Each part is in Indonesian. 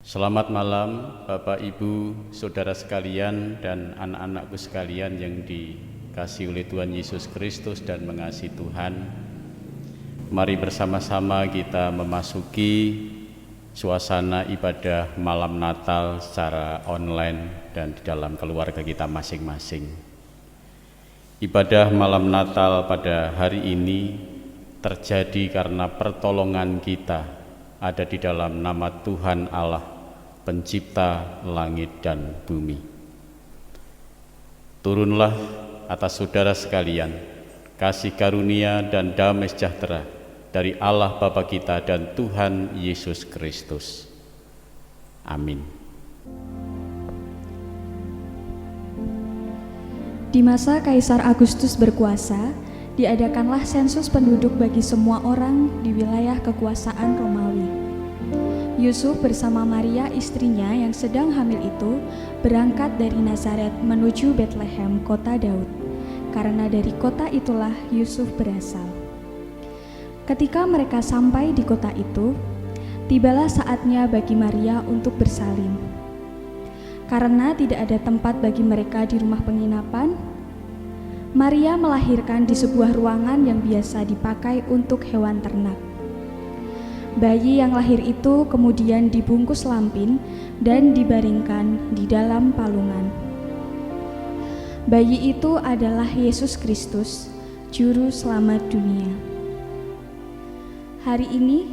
Selamat malam Bapak Ibu, Saudara sekalian dan anak-anakku sekalian yang dikasihi oleh Tuhan Yesus Kristus dan mengasihi Tuhan. Mari bersama-sama kita memasuki suasana ibadah malam Natal secara online dan di dalam keluarga kita masing-masing. Ibadah malam Natal pada hari ini terjadi karena pertolongan kita ada di dalam nama Tuhan Allah, Pencipta langit dan bumi. Turunlah atas saudara sekalian kasih karunia dan damai sejahtera dari Allah Bapa kita dan Tuhan Yesus Kristus. Amin. Di masa Kaisar Agustus berkuasa, diadakanlah sensus penduduk bagi semua orang di wilayah kekuasaan Romawi. Yusuf bersama Maria istrinya yang sedang hamil itu berangkat dari Nazaret menuju Betlehem, kota Daud, karena dari kota itulah Yusuf berasal. Ketika mereka sampai di kota itu, tibalah saatnya bagi Maria untuk bersalin. Karena tidak ada tempat bagi mereka di rumah penginapan, Maria melahirkan di sebuah ruangan yang biasa dipakai untuk hewan ternak. Bayi yang lahir itu kemudian dibungkus lampin dan dibaringkan di dalam palungan. Bayi itu adalah Yesus Kristus, Juru Selamat dunia. Hari ini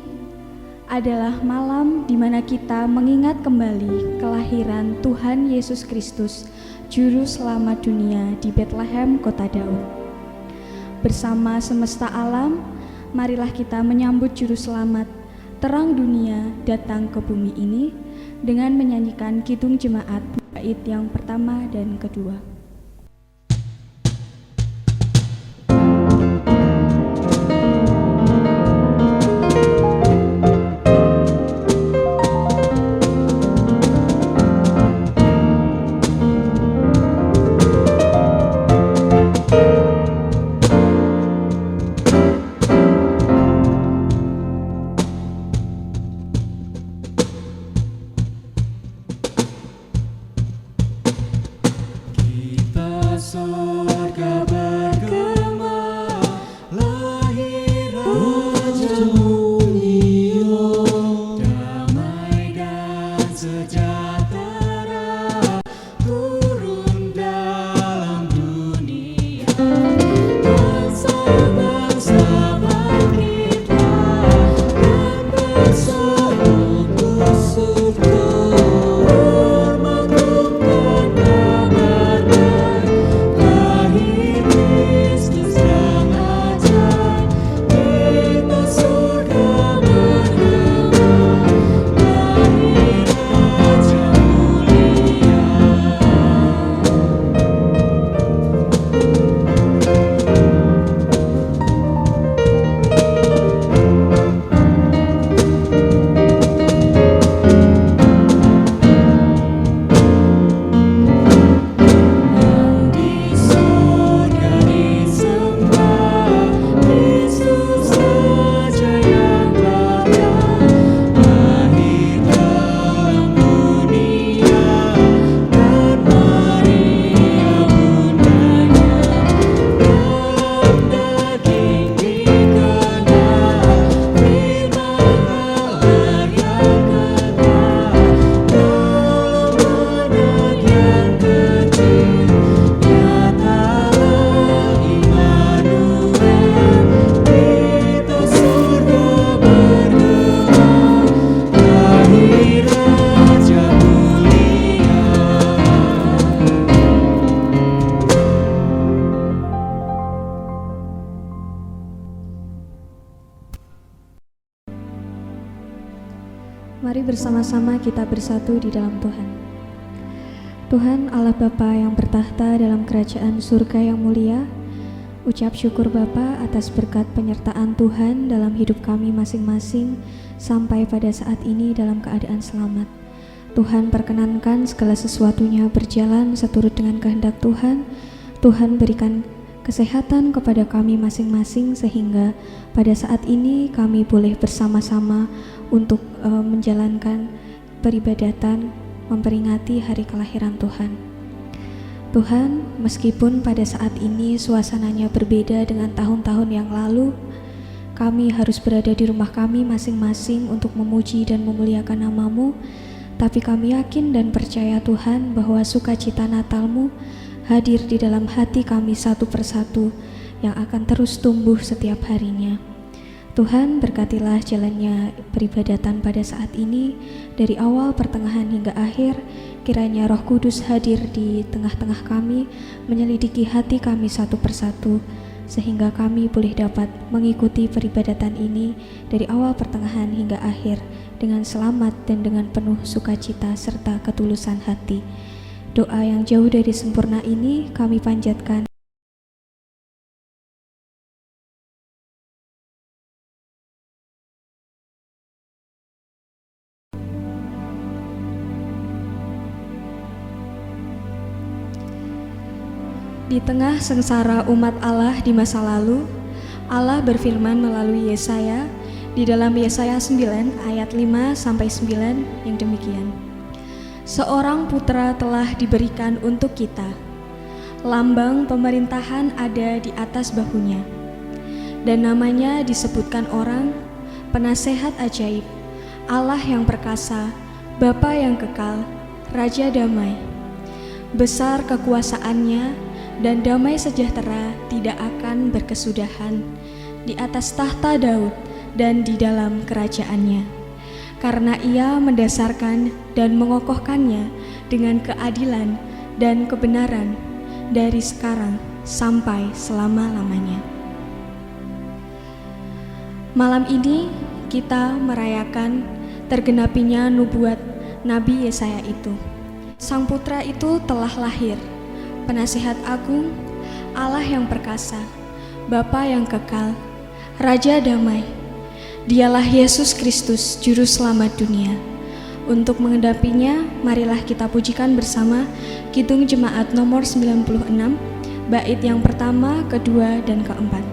adalah malam di mana kita mengingat kembali kelahiran Tuhan Yesus Kristus, Juru Selamat dunia di Betlehem, kota Daud. Bersama semesta alam, marilah kita menyambut Juru Selamat, terang dunia datang ke bumi ini dengan menyanyikan Kidung Jemaat bait yang pertama dan kedua. Mari bersama-sama kita bersatu di dalam Tuhan. Tuhan Allah Bapa yang bertahta dalam kerajaan surga yang mulia, ucap syukur Bapa atas berkat penyertaan Tuhan dalam hidup kami masing-masing sampai pada saat ini dalam keadaan selamat. Tuhan perkenankan segala sesuatunya berjalan seturut dengan kehendak Tuhan. Tuhan berikan kesehatan kepada kami masing-masing sehingga pada saat ini kami boleh bersama-sama untuk menjalankan peribadatan memperingati hari kelahiran Tuhan. Tuhan, meskipun pada saat ini suasananya berbeda dengan tahun-tahun yang lalu, kami harus berada di rumah kami masing-masing untuk memuji dan memuliakan nama-Mu, tapi kami yakin dan percaya Tuhan bahwa sukacita Natal-Mu hadir di dalam hati kami satu persatu yang akan terus tumbuh setiap harinya. Tuhan, berkatilah jalannya peribadatan pada saat ini, dari awal, pertengahan hingga akhir. Kiranya Roh Kudus hadir di tengah-tengah kami, menyelidiki hati kami satu persatu, sehingga kami boleh dapat mengikuti peribadatan ini dari awal, pertengahan hingga akhir dengan selamat dan dengan penuh sukacita serta ketulusan hati. Doa yang jauh dari sempurna ini kami panjatkan di tengah sengsara umat Allah di masa lalu. Allah berfirman melalui Yesaya di dalam Yesaya 9 ayat 5 sampai 9 yang demikian. Seorang putra telah diberikan untuk kita. Lambang pemerintahan ada di atas bahunya. Dan namanya disebutkan orang, Penasehat Ajaib, Allah yang perkasa, Bapa yang kekal, Raja damai. Besar kekuasaannya dan damai sejahtera tidak akan berkesudahan di atas tahta Daud dan di dalam kerajaannya, karena Ia mendasarkan dan mengokohkannya dengan keadilan dan kebenaran dari sekarang sampai selama-lamanya. Malam ini kita merayakan tergenapinya nubuat Nabi Yesaya itu. Sang putra itu telah lahir, Penasehat Agung, Allah yang perkasa, Bapa yang kekal, Raja damai. Dialah Yesus Kristus, Juru Selamat dunia. Untuk menghadapinya, marilah kita pujikan bersama Kidung Jemaat nomor 96, bait yang pertama, kedua, dan keempat.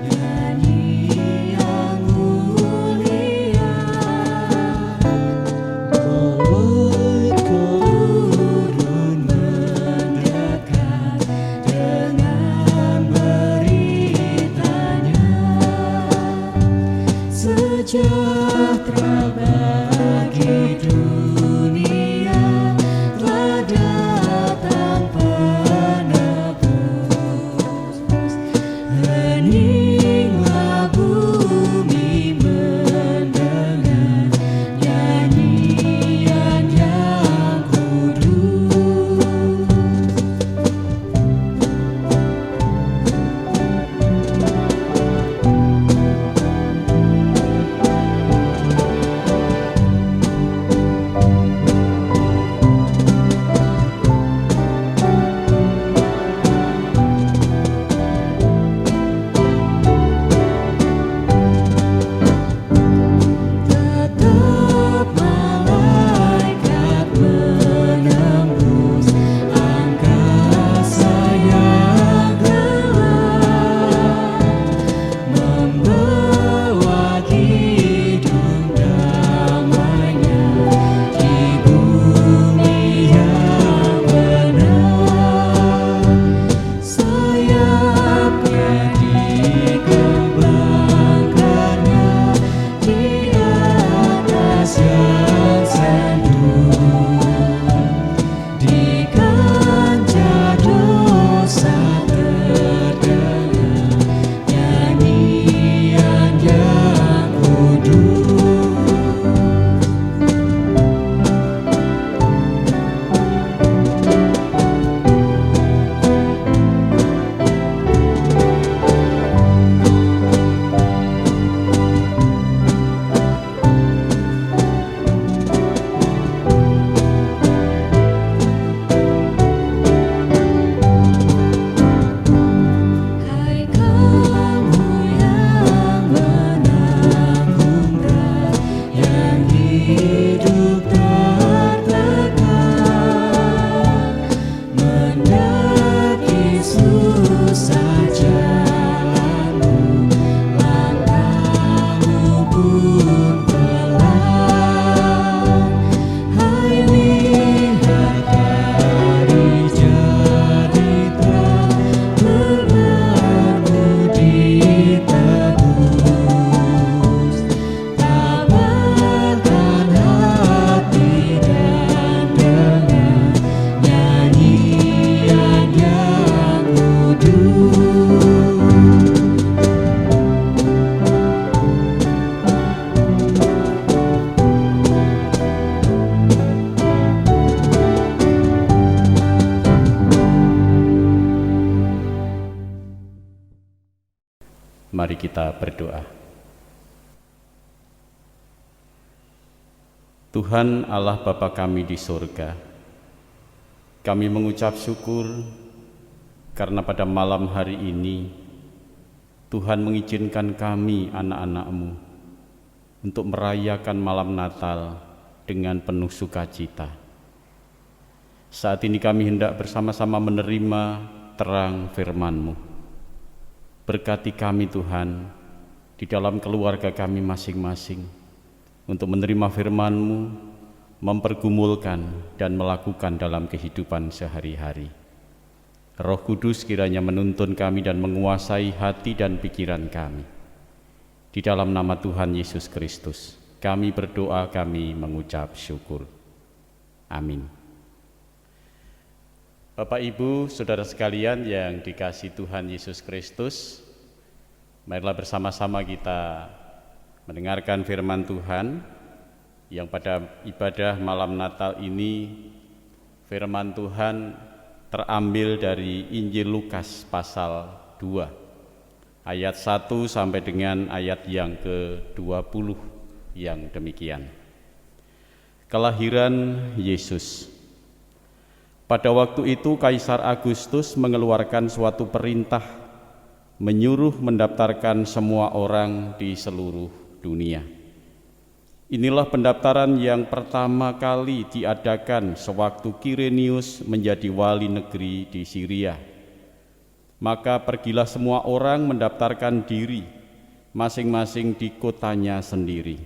Nyanyi yang mulia mari kita berdoa. Tuhan Allah Bapa kami di surga, kami mengucap syukur karena pada malam hari ini Tuhan mengizinkan kami anak-anak-Mu untuk merayakan malam Natal dengan penuh sukacita. Saat ini kami hendak bersama-sama menerima terang firman-Mu. Berkati kami Tuhan di dalam keluarga kami masing-masing untuk menerima firman-Mu, mempergumulkan dan melakukan dalam kehidupan sehari-hari. Roh Kudus kiranya menuntun kami dan menguasai hati dan pikiran kami. Di dalam nama Tuhan Yesus Kristus, kami berdoa, kami mengucap syukur. Amin. Bapak, Ibu, Saudara sekalian yang dikasihi Tuhan Yesus Kristus, marilah bersama-sama kita mendengarkan firman Tuhan yang pada ibadah malam Natal ini, firman Tuhan terambil dari Injil Lukas pasal 2, ayat 1 sampai dengan ayat yang ke-20 yang demikian. Kelahiran Yesus. Pada waktu itu Kaisar Agustus mengeluarkan suatu perintah menyuruh mendaftarkan semua orang di seluruh dunia. Inilah pendaftaran yang pertama kali diadakan sewaktu Kirenius menjadi wali negeri di Syria. Maka pergilah semua orang mendaftarkan diri masing-masing di kotanya sendiri.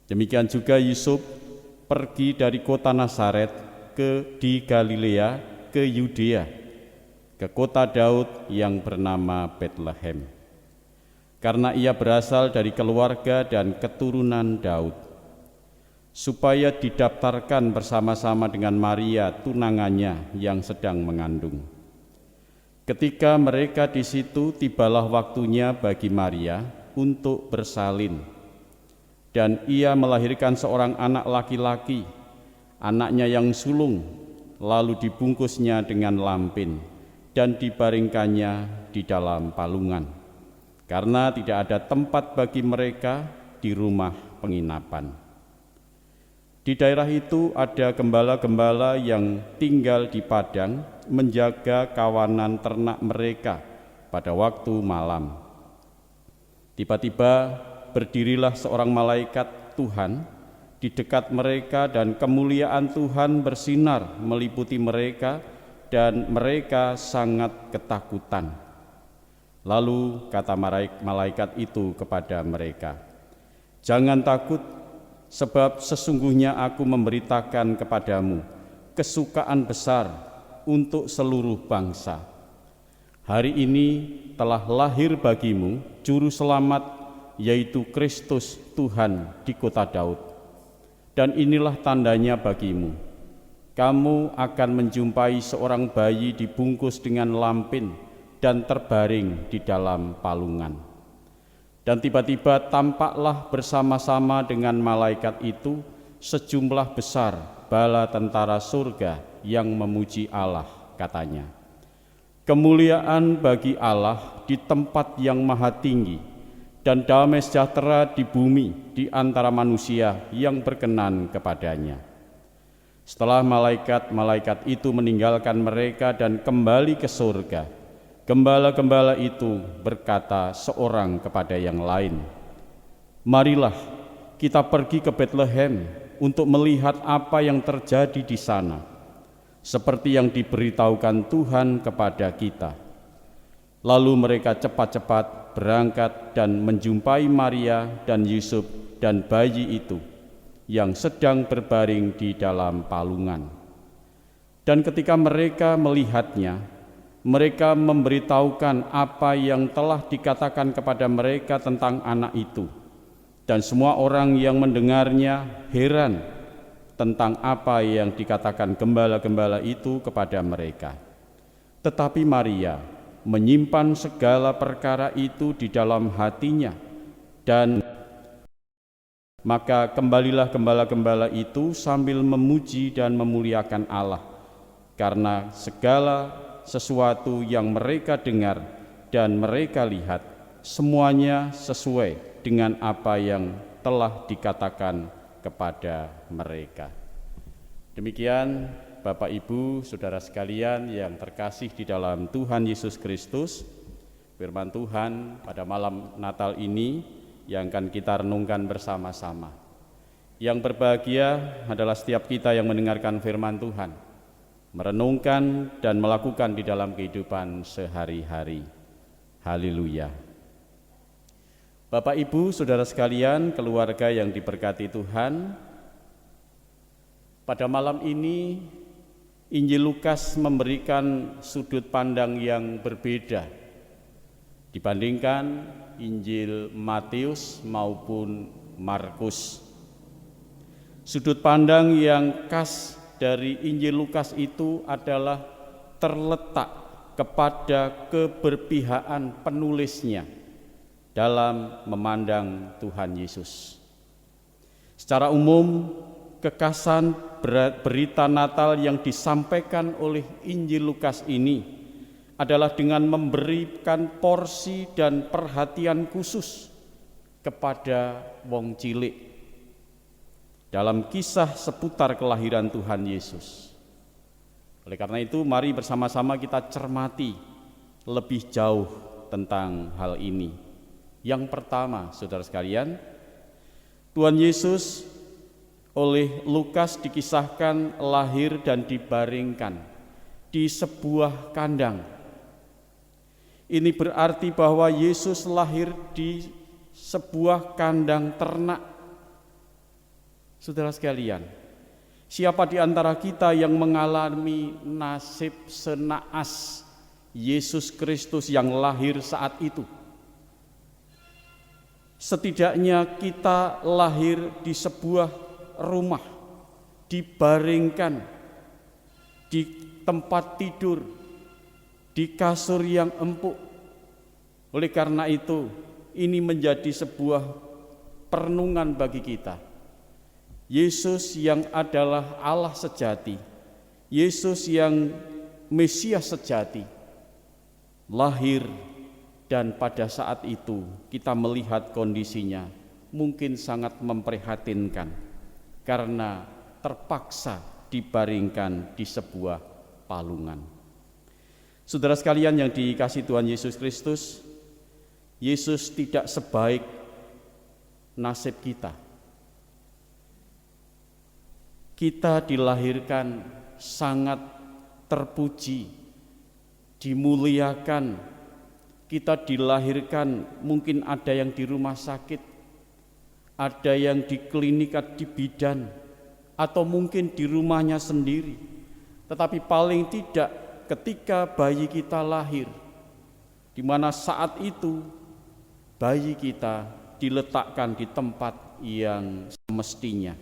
Demikian juga Yusuf pergi dari kota Nazaret di Galilea ke Yudea, ke kota Daud yang bernama Betlehem, karena ia berasal dari keluarga dan keturunan Daud, supaya didaftarkan bersama-sama dengan Maria tunangannya yang sedang mengandung. Ketika mereka di situ, tibalah waktunya bagi Maria untuk bersalin, dan ia melahirkan seorang anak laki-laki, anaknya yang sulung, lalu dibungkusnya dengan lampin dan dibaringkannya di dalam palungan, karena tidak ada tempat bagi mereka di rumah penginapan. Di daerah itu ada gembala-gembala yang tinggal di padang menjaga kawanan ternak mereka pada waktu malam. Tiba-tiba berdirilah seorang malaikat Tuhan di dekat mereka, dan kemuliaan Tuhan bersinar meliputi mereka, dan mereka sangat ketakutan. Lalu kata malaikat itu kepada mereka, "Jangan takut, sebab sesungguhnya aku memberitakan kepadamu kesukaan besar untuk seluruh bangsa. Hari ini telah lahir bagimu juru selamat, yaitu Kristus Tuhan di kota Daud. Dan inilah tandanya bagimu, kamu akan menjumpai seorang bayi dibungkus dengan lampin dan terbaring di dalam palungan." Dan tiba-tiba tampaklah bersama-sama dengan malaikat itu sejumlah besar bala tentara surga yang memuji Allah, katanya, "Kemuliaan bagi Allah di tempat yang maha tinggi, dan damai sejahtera di bumi di antara manusia yang berkenan kepadanya." Setelah malaikat-malaikat itu meninggalkan mereka dan kembali ke surga, gembala-gembala itu berkata seorang kepada yang lain, "Marilah kita pergi ke Betlehem untuk melihat apa yang terjadi di sana, seperti yang diberitahukan Tuhan kepada kita." Lalu mereka cepat-cepat berangkat dan menjumpai Maria dan Yusuf dan bayi itu yang sedang berbaring di dalam palungan. Dan ketika mereka melihatnya, mereka memberitahukan apa yang telah dikatakan kepada mereka tentang anak itu. Dan semua orang yang mendengarnya heran tentang apa yang dikatakan gembala-gembala itu kepada mereka. Tetapi Maria menyimpan segala perkara itu di dalam hatinya, dan maka kembalilah gembala-gembala itu sambil memuji dan memuliakan Allah karena segala sesuatu yang mereka dengar dan mereka lihat, semuanya sesuai dengan apa yang telah dikatakan kepada mereka. Demikian Bapak Ibu, Saudara sekalian yang terkasih di dalam Tuhan Yesus Kristus, firman Tuhan pada malam Natal ini yang akan kita renungkan bersama-sama. Yang berbahagia adalah setiap kita yang mendengarkan firman Tuhan, merenungkan dan melakukan di dalam kehidupan sehari-hari. Haleluya. Bapak Ibu, Saudara sekalian, keluarga yang diberkati Tuhan, pada malam ini Injil Lukas memberikan sudut pandang yang berbeda dibandingkan Injil Matius maupun Markus. Sudut pandang yang khas dari Injil Lukas itu adalah terletak kepada keberpihakan penulisnya dalam memandang Tuhan Yesus. Secara umum, kekhasan berita Natal yang disampaikan oleh Injil Lukas ini adalah dengan memberikan porsi dan perhatian khusus kepada wong cilik dalam kisah seputar kelahiran Tuhan Yesus. Oleh karena itu, mari bersama-sama kita cermati lebih jauh tentang hal ini. Yang pertama, saudara sekalian, Tuhan Yesus oleh Lukas dikisahkan lahir dan dibaringkan di sebuah kandang. Ini berarti bahwa Yesus lahir di sebuah kandang ternak. Saudara sekalian, siapa di antara kita yang mengalami nasib senaas Yesus Kristus yang lahir saat itu? Setidaknya kita lahir di sebuah rumah, dibaringkan di tempat tidur, di kasur yang empuk. Oleh karena itu, ini menjadi sebuah perenungan bagi kita. Yesus yang adalah Allah sejati, Yesus yang Mesias sejati, lahir, dan pada saat itu kita melihat kondisinya mungkin sangat memprihatinkan karena terpaksa dibaringkan di sebuah palungan. Saudara sekalian yang dikasihi Tuhan Yesus Kristus, Yesus tidak sebaik nasib kita. Kita dilahirkan sangat terpuji, dimuliakan. Kita dilahirkan mungkin ada yang di rumah sakit, ada yang di klinik, di bidan, atau mungkin di rumahnya sendiri. Tetapi paling tidak ketika bayi kita lahir, di mana saat itu bayi kita diletakkan di tempat yang semestinya.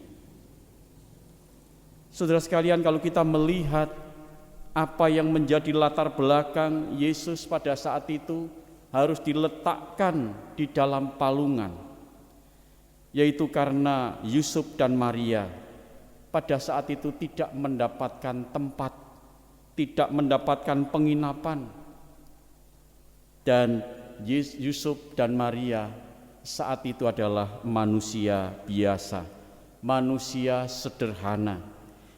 Saudara sekalian, kalau kita melihat apa yang menjadi latar belakang Yesus pada saat itu harus diletakkan di dalam palungan, yaitu karena Yusuf dan Maria pada saat itu tidak mendapatkan tempat, tidak mendapatkan penginapan, dan Yusuf dan Maria saat itu adalah manusia biasa, manusia sederhana.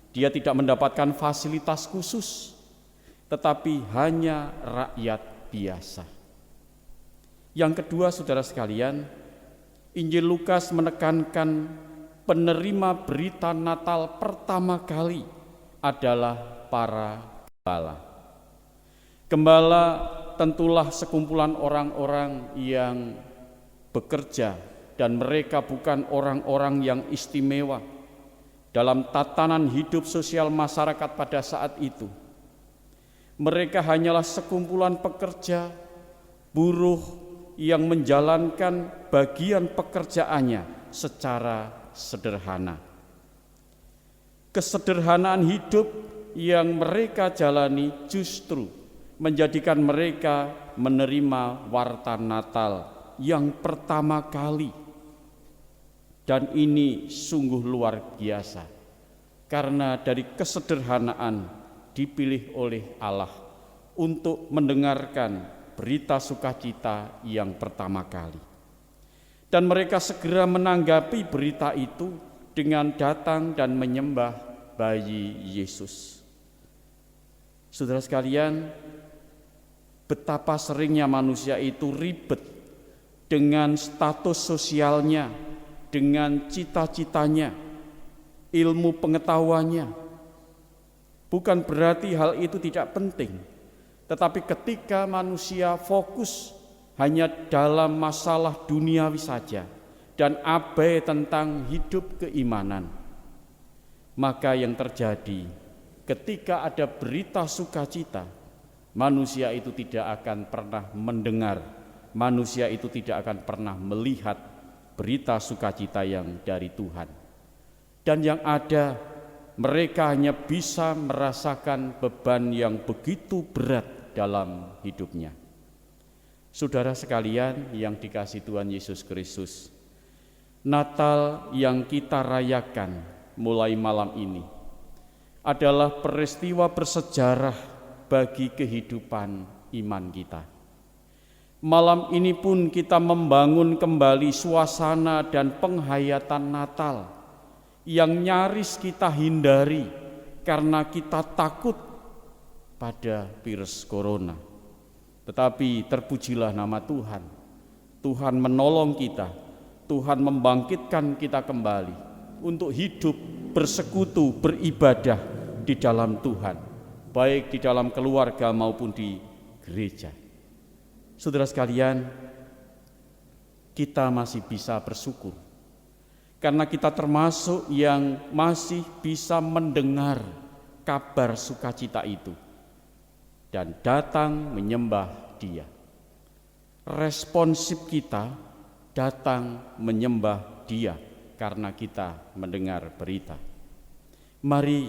Dia tidak mendapatkan fasilitas khusus, tetapi hanya rakyat biasa. Yang kedua, saudara sekalian, Injil Lukas menekankan penerima berita Natal pertama kali adalah para gembala. Gembala tentulah sekumpulan orang-orang yang bekerja dan mereka bukan orang-orang yang istimewa dalam tatanan hidup sosial masyarakat pada saat itu. Mereka hanyalah sekumpulan pekerja, buruh yang menjalankan bagian pekerjaannya secara sederhana. Kesederhanaan hidup yang mereka jalani justru menjadikan mereka menerima warta Natal yang pertama kali. Dan ini sungguh luar biasa, karena dari kesederhanaan dipilih oleh Allah untuk mendengarkan berita sukacita yang pertama kali. Dan mereka segera menanggapi berita itu dengan datang dan menyembah bayi Yesus. Saudara sekalian, betapa seringnya manusia itu ribet dengan status sosialnya, dengan cita-citanya, ilmu pengetahuannya. Bukan berarti hal itu tidak penting, tetapi ketika manusia fokus hanya dalam masalah duniawi saja dan abai tentang hidup keimanan, maka yang terjadi ketika ada berita sukacita, manusia itu tidak akan pernah mendengar, manusia itu tidak akan pernah melihat berita sukacita yang dari Tuhan. Dan yang ada, mereka hanya bisa merasakan beban yang begitu berat dalam hidupnya. Saudara sekalian yang dikasihi Tuhan Yesus Kristus, Natal yang kita rayakan mulai malam ini adalah peristiwa bersejarah bagi kehidupan iman kita. Malam ini pun kita membangun kembali suasana dan penghayatan Natal yang nyaris kita hindari karena kita takut pada virus corona. Tetapi terpujilah nama Tuhan. Tuhan menolong kita, Tuhan membangkitkan kita kembali untuk hidup, bersekutu, beribadah di dalam Tuhan, baik di dalam keluarga maupun di gereja. Saudara sekalian, kita masih bisa bersyukur karena kita termasuk yang masih bisa mendengar kabar sukacita itu dan datang menyembah Dia. Responsif kita datang menyembah Dia karena kita mendengar berita. Mari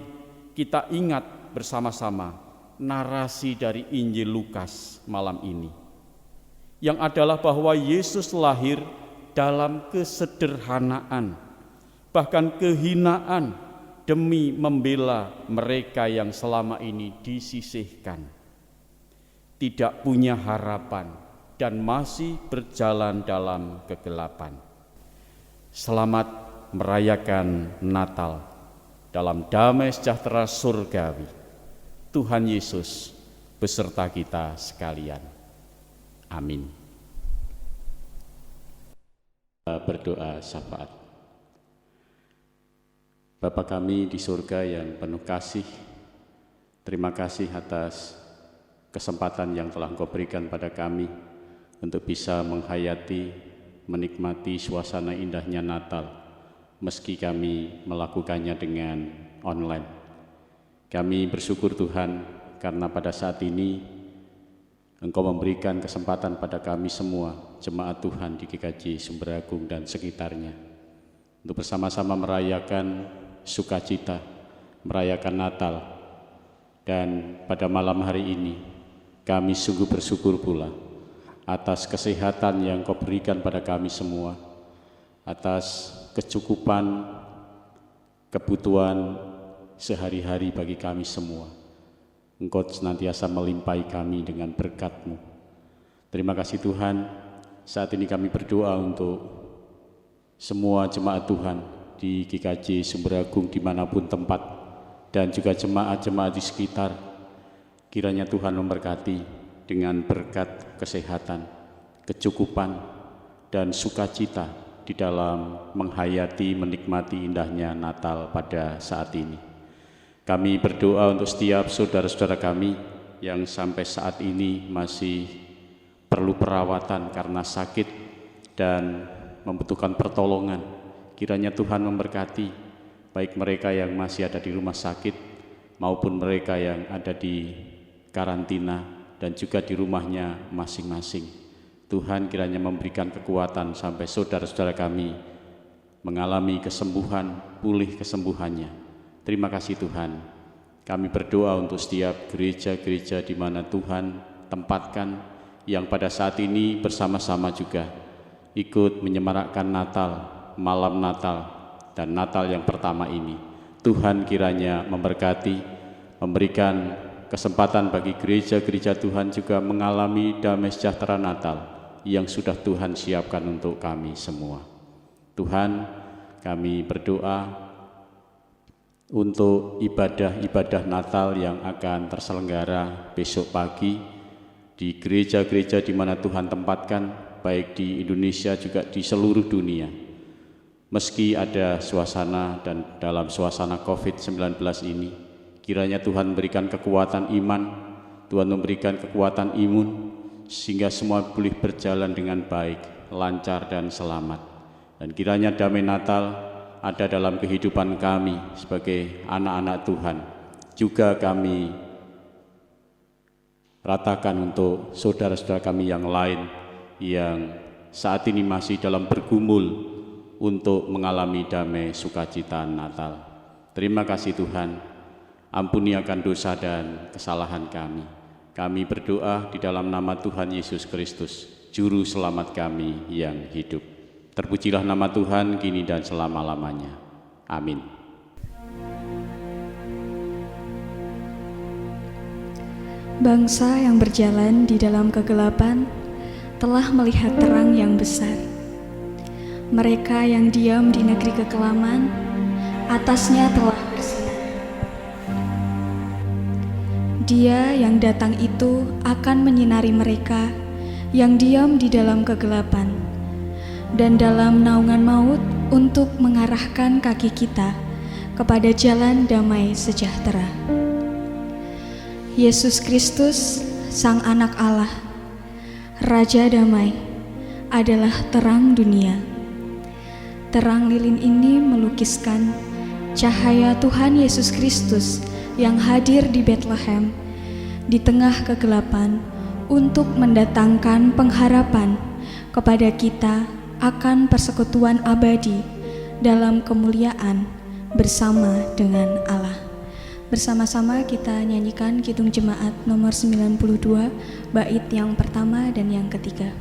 kita ingat bersama-sama narasi dari Injil Lukas malam ini, yang adalah bahwa Yesus lahir dalam kesederhanaan, bahkan kehinaan demi membela mereka yang selama ini disisihkan, tidak punya harapan dan masih berjalan dalam kegelapan. Selamat merayakan Natal dalam damai sejahtera surgawi. Tuhan Yesus beserta kita sekalian. Amin. Berdoa syafaat. Bapa kami di surga yang penuh kasih, terima kasih atas kesempatan yang telah Engkau berikan pada kami untuk bisa menghayati, menikmati suasana indahnya Natal, meski kami melakukannya dengan online. Kami bersyukur Tuhan karena pada saat ini Engkau memberikan kesempatan pada kami semua, jemaat Tuhan di GKJ Sumber Agung dan sekitarnya, untuk bersama-sama merayakan sukacita, merayakan Natal. Dan pada malam hari ini kami sungguh bersyukur pula atas kesehatan yang Kau berikan pada kami semua, atas kecukupan kebutuhan sehari-hari bagi kami semua. Engkau senantiasa melimpahi kami dengan berkat-Mu. Terima kasih Tuhan. Saat ini kami berdoa untuk semua jemaat Tuhan di GKJ Sumber Agung dimanapun tempat, dan juga jemaat-jemaat di sekitar. Kiranya Tuhan memberkati dengan berkat kesehatan, kecukupan, dan sukacita di dalam menghayati, menikmati indahnya Natal pada saat ini. Kami berdoa untuk setiap saudara-saudara kami yang sampai saat ini masih perlu perawatan karena sakit dan membutuhkan pertolongan. Kiranya Tuhan memberkati baik mereka yang masih ada di rumah sakit maupun mereka yang ada di karantina dan juga di rumahnya masing-masing. Tuhan kiranya memberikan kekuatan sampai saudara-saudara kami mengalami kesembuhan, pulih kesembuhannya. Terima kasih Tuhan. Kami berdoa untuk setiap gereja-gereja di mana Tuhan tempatkan, yang pada saat ini bersama-sama juga ikut menyemarakkan Natal, malam Natal dan Natal yang pertama ini. Tuhan kiranya memberkati, memberikan kesempatan bagi gereja-gereja Tuhan juga mengalami damai sejahtera Natal yang sudah Tuhan siapkan untuk kami semua. Tuhan, kami berdoa untuk ibadah-ibadah Natal yang akan terselenggara besok pagi di gereja-gereja di mana Tuhan tempatkan, baik di Indonesia juga di seluruh dunia. Meski ada suasana dan dalam suasana COVID-19 ini, kiranya Tuhan berikan kekuatan iman, Tuhan memberikan kekuatan imun, sehingga semua boleh berjalan dengan baik, lancar dan selamat. Dan kiranya damai Natal ada dalam kehidupan kami sebagai anak-anak Tuhan. Juga kami ratakan untuk saudara-saudara kami yang lain yang saat ini masih dalam bergumul untuk mengalami damai sukacita Natal. Terima kasih Tuhan, ampuni akan dosa dan kesalahan kami. Kami berdoa di dalam nama Tuhan Yesus Kristus, Juru Selamat kami yang hidup. Terpujilah nama Tuhan kini dan selama-lamanya. Amin. Bangsa yang berjalan di dalam kegelapan telah melihat terang yang besar. Mereka yang diam di negeri kekelaman, atasnya telah bersinar. Dia yang datang itu akan menyinari mereka yang diam di dalam kegelapan, dan dalam naungan maut untuk mengarahkan kaki kita kepada jalan damai sejahtera. Yesus Kristus, Sang Anak Allah, Raja Damai, adalah terang dunia. Terang lilin ini melukiskan cahaya Tuhan Yesus Kristus yang hadir di Bethlehem di tengah kegelapan untuk mendatangkan pengharapan kepada kita akan persekutuan abadi dalam kemuliaan bersama dengan Allah. Bersama-sama kita nyanyikan Kidung Jemaat nomor 92, bait yang pertama dan yang ketiga.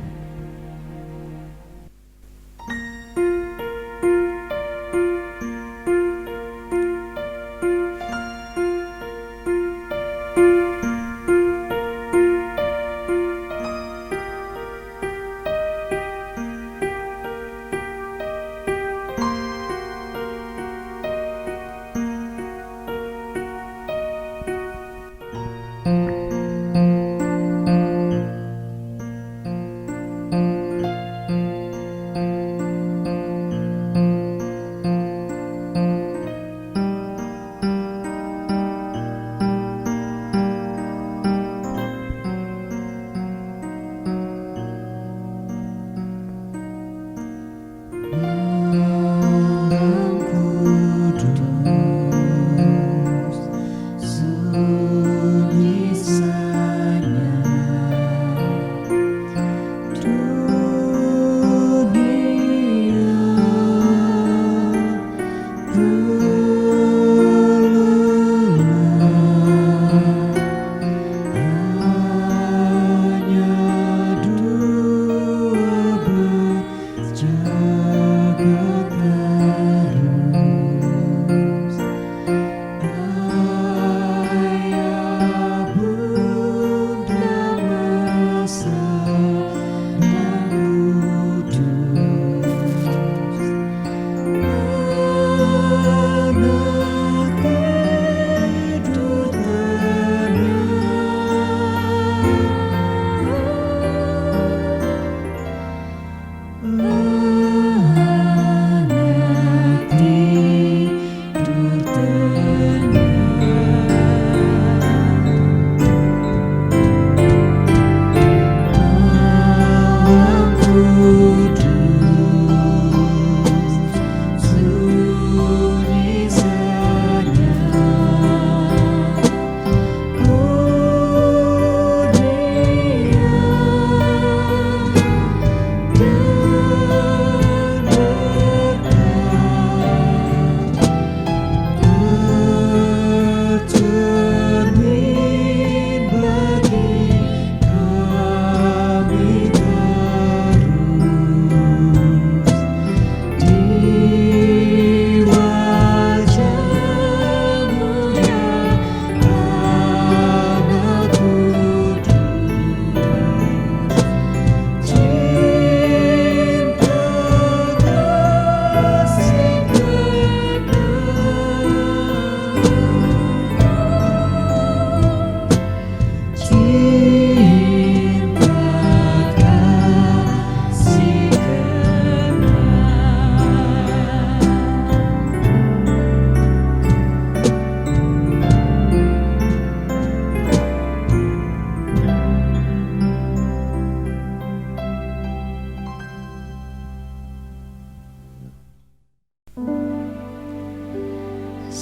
Kudus, sunyi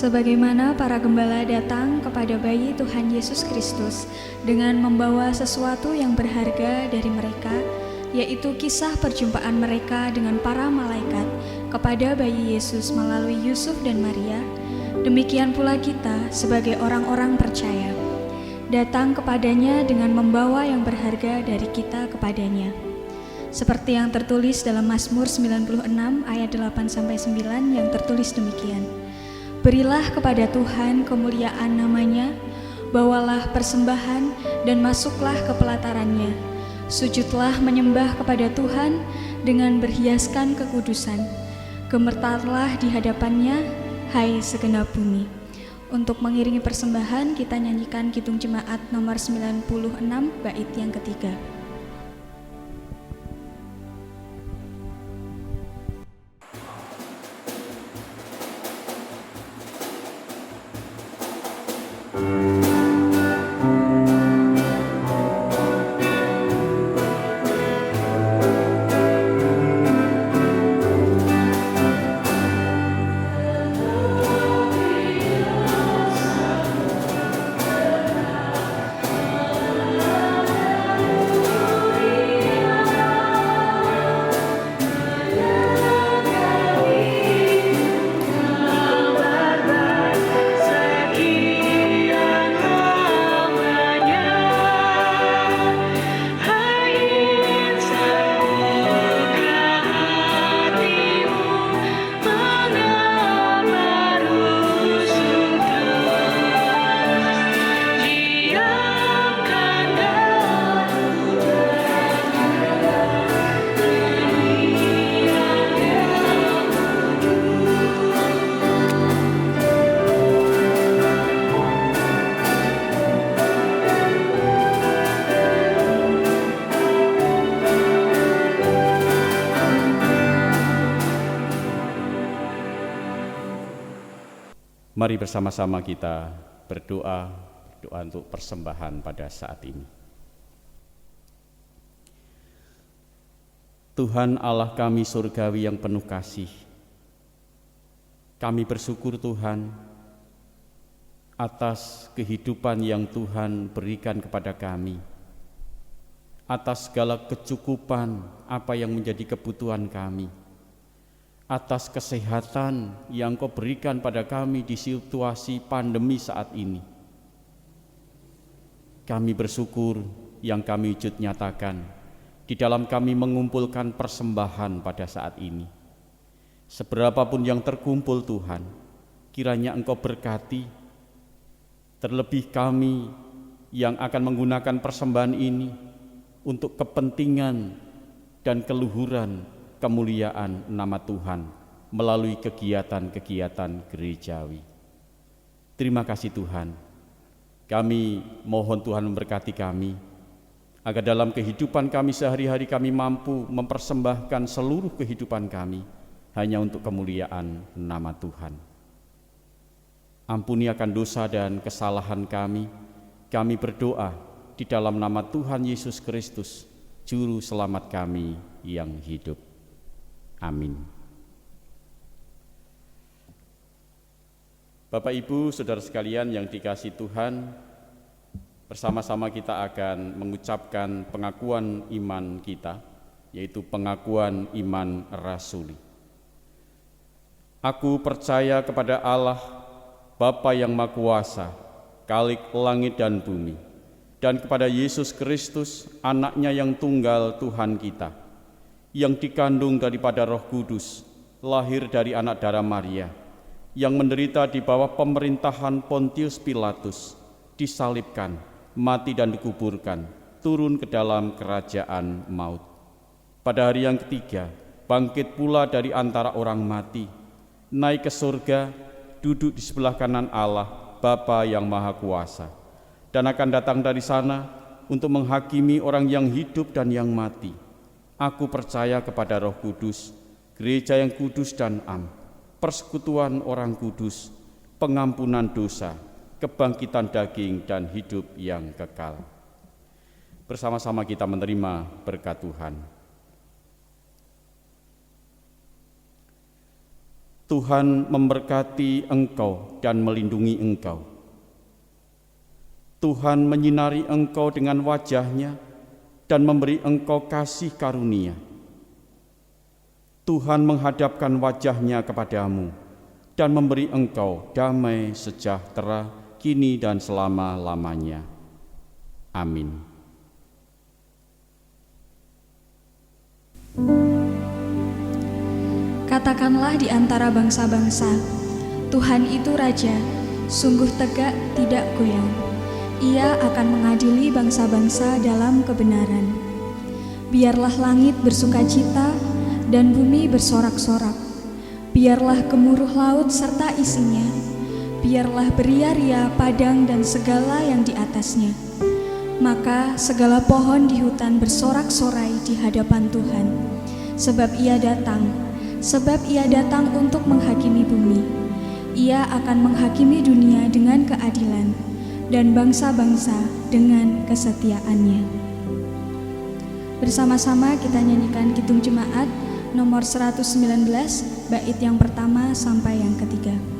Sebagaimana para gembala datang kepada bayi Tuhan Yesus Kristus dengan membawa sesuatu yang berharga dari mereka, yaitu kisah perjumpaan mereka dengan para malaikat kepada bayi Yesus melalui Yusuf dan Maria, demikian pula kita sebagai orang-orang percaya datang kepadanya dengan membawa yang berharga dari kita kepadanya. Seperti yang tertulis dalam Mazmur 96 ayat 8-9 yang tertulis demikian. Berilah kepada Tuhan kemuliaan namanya, bawalah persembahan dan masuklah ke pelatarannya. Sujudlah menyembah kepada Tuhan dengan berhiaskan kekudusan. Gemetarlah di hadapannya, hai segenap bumi. Untuk mengiringi persembahan, kita nyanyikan Kidung Jemaat nomor 96 bait yang ketiga. Mari bersama-sama kita berdoa untuk persembahan pada saat ini. Tuhan Allah kami surgawi yang penuh kasih, kami bersyukur Tuhan atas kehidupan yang Tuhan berikan kepada kami, atas segala kecukupan apa yang menjadi kebutuhan kami, atas kesehatan yang Kau berikan pada kami di situasi pandemi saat ini. Kami bersyukur yang kami wujud nyatakan di dalam kami mengumpulkan persembahan pada saat ini. Seberapapun yang terkumpul Tuhan, kiranya Engkau berkati, terlebih kami yang akan menggunakan persembahan ini untuk kepentingan dan keluhuran kemuliaan nama Tuhan melalui kegiatan-kegiatan gerejawi. Terima kasih Tuhan. Kami mohon Tuhan memberkati kami, agar dalam kehidupan kami sehari-hari kami mampu mempersembahkan seluruh kehidupan kami hanya untuk kemuliaan nama Tuhan. Ampuni akan dosa dan kesalahan kami berdoa di dalam nama Tuhan Yesus Kristus, Juru Selamat kami yang hidup. Amin. Bapak Ibu, Saudara sekalian yang dikasihi Tuhan, bersama-sama kita akan mengucapkan pengakuan iman kita, yaitu pengakuan iman rasuli. Aku percaya kepada Allah, Bapa yang Maha Kuasa, Khalik langit dan bumi, dan kepada Yesus Kristus, Anaknya yang tunggal Tuhan kita, yang dikandung daripada Roh Kudus, lahir dari anak darah Maria, yang menderita di bawah pemerintahan Pontius Pilatus, disalibkan, mati dan dikuburkan, turun ke dalam kerajaan maut. Pada hari yang ketiga, bangkit pula dari antara orang mati, naik ke surga, duduk di sebelah kanan Allah, Bapa yang Maha Kuasa, dan akan datang dari sana untuk menghakimi orang yang hidup dan yang mati. Aku percaya kepada Roh Kudus, gereja yang kudus dan am, persekutuan orang kudus, pengampunan dosa, kebangkitan daging dan hidup yang kekal. Bersama-sama kita menerima berkat Tuhan. Tuhan memberkati engkau dan melindungi engkau. Tuhan menyinari engkau dengan wajah-Nya dan memberi engkau kasih karunia. Tuhan menghadapkan wajah-Nya kepadamu dan memberi engkau damai sejahtera kini dan selama-lamanya. Amin. Katakanlah di antara bangsa-bangsa, Tuhan itu Raja, sungguh tegak tidak goyang. Ia akan mengadili bangsa-bangsa dalam kebenaran. Biarlah langit bersukacita dan bumi bersorak-sorak. Biarlah gemuruh laut serta isinya. Biarlah beria-ria padang dan segala yang di atasnya. Maka segala pohon di hutan bersorak-sorai di hadapan Tuhan, sebab Ia datang untuk menghakimi bumi. Ia akan menghakimi dunia dengan keadilan dan bangsa-bangsa dengan kesetiaannya. Bersama-sama kita nyanyikan Kidung Jemaat nomor 119, bait yang pertama sampai yang ketiga.